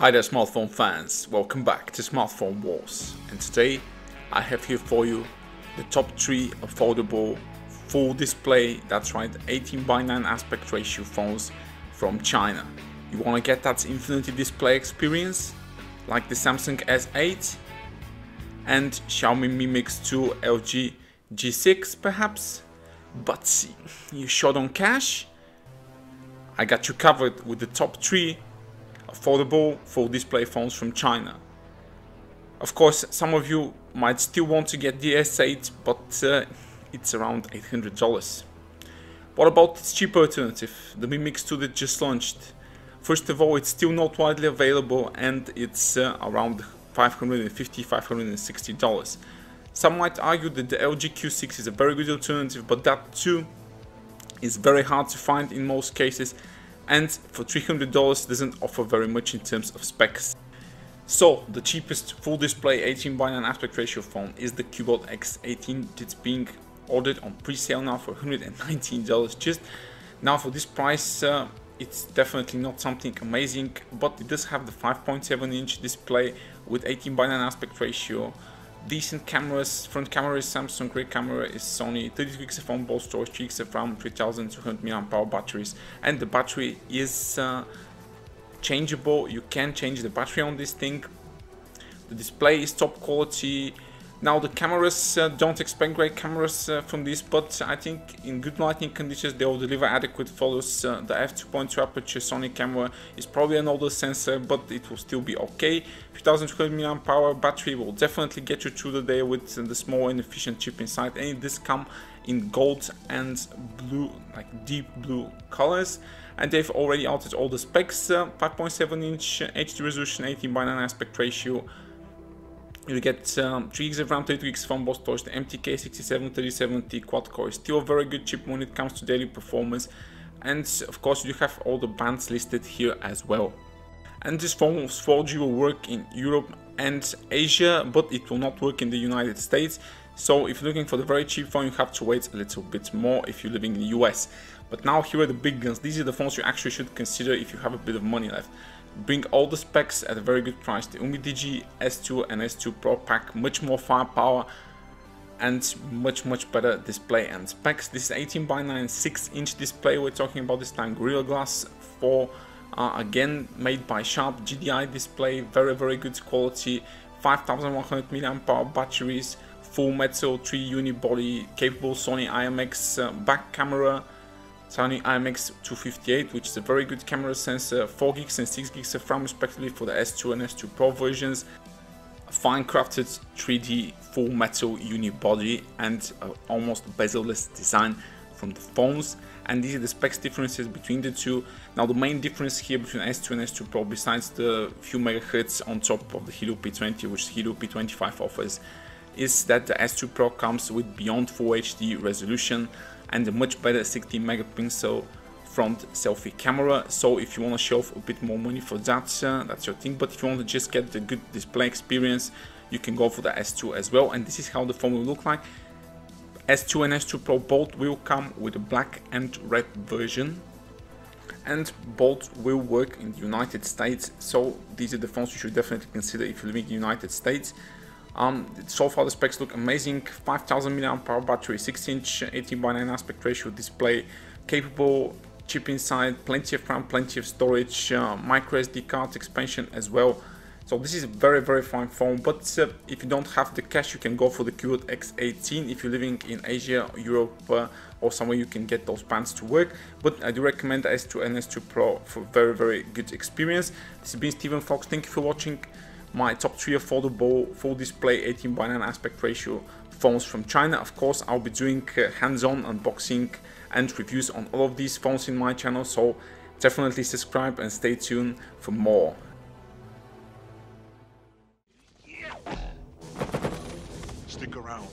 Hi there smartphone fans, welcome back to Smartphone Wars, and today I have here for you the top 3 affordable full display, that's right, 18:9 aspect ratio phones from China. You want to get that infinity display experience like the Samsung S8 and Xiaomi Mi Mix 2 LG G6 perhaps, but you short on cash? I got you covered with the top 3 affordable full display phones from China. Of course, some of you might still want to get the S8, but it's around $800. What about its cheaper alternative, the Mi Mix 2 that just launched? First of all, it's still not widely available and it's around $550–560. Some might argue that the LG Q6 is a very good alternative, but that too is very hard to find in most cases, and for $300 doesn't offer very much in terms of specs. So the cheapest full display 18:9 aspect ratio phone is the Cubot X18. It's being ordered on pre-sale now for $119 just. Now for this price it's definitely not something amazing, but it does have the 5.7-inch display with 18:9 aspect ratio. Decent cameras, front camera is Samsung, rear camera is Sony, 32 gigs of onboard storage, 3 gigs of RAM, 3200 mAh batteries, and the battery is changeable. You can change the battery on this thing. The display is top quality. Now the cameras, don't expect great cameras from this, but I think in good lighting conditions they will deliver adequate photos. The f2.2 aperture Sony camera is probably an older sensor, but it will still be okay. 3200 mAh battery will definitely get you through the day with the small and efficient chip inside, and it does come in gold and blue, like deep blue colors. And they've already altered all the specs. 5.7-inch HD resolution, 18:9 aspect ratio. You get 3 gigs of RAM, 32 gigs of onboard storage. The MTK 673070 quad core is still a very good chip when it comes to daily performance, and of course you have all the bands listed here as well. And this phone's 4G will work in Europe and Asia, but it will not work in the United States. So if you're looking for the very cheap phone, you have to wait a little bit more if you're living in the US. But now here are the big guns. These are the phones you actually should consider if you have a bit of money left. Bring all the specs at a very good price. The Umidigi S2 and S2 Pro pack much more firepower and much better display and specs. This is 18:9 6-inch display we're talking about this time. Gorilla Glass 4, again made by Sharp, GDI display, very good quality. 5100 mAh batteries, full metal 3 unibody, capable Sony IMX back camera, Sony IMX258, which is a very good camera sensor, 4 gigs and 6 gigs of RAM respectively for the S2 and S2 Pro versions, a fine crafted 3D full metal unibody, and almost bezel-less design from the phones. And these are the specs differences between the two. Now the main difference here between S2 and S2 Pro, besides the few megahertz on top of the Helio P20, which Helio P25 offers, is that the S2 Pro comes with beyond Full HD resolution and a much better 16 megapixel front selfie camera. So if you want to show off a bit more money for that, that's your thing. But if you want to just get the good display experience, you can go for the S2 as well. And this is how the phone will look like. S2 and S2 Pro both will come with a black and red version, and both will work in the United States. So these are the phones you should definitely consider if you're living in the United States. So far the specs look amazing. 5000 mAh battery, 6-inch 18:9 aspect ratio display, capable chip inside, plenty of RAM, plenty of storage, micro SD card expansion as well. So this is a very fine phone. But if you don't have the cash, you can go for the Cubot X18 if you're living in Asia, Europe, or somewhere you can get those bands to work. But I do recommend the S2 and S2 Pro for very good experience. This has been Steven Fox. Thank you for watching my top 3 affordable full display 18:9 aspect ratio phones from China. Of course, I'll be doing hands-on unboxing and reviews on all of these phones in my channel, so definitely subscribe and stay tuned for more. Stick around.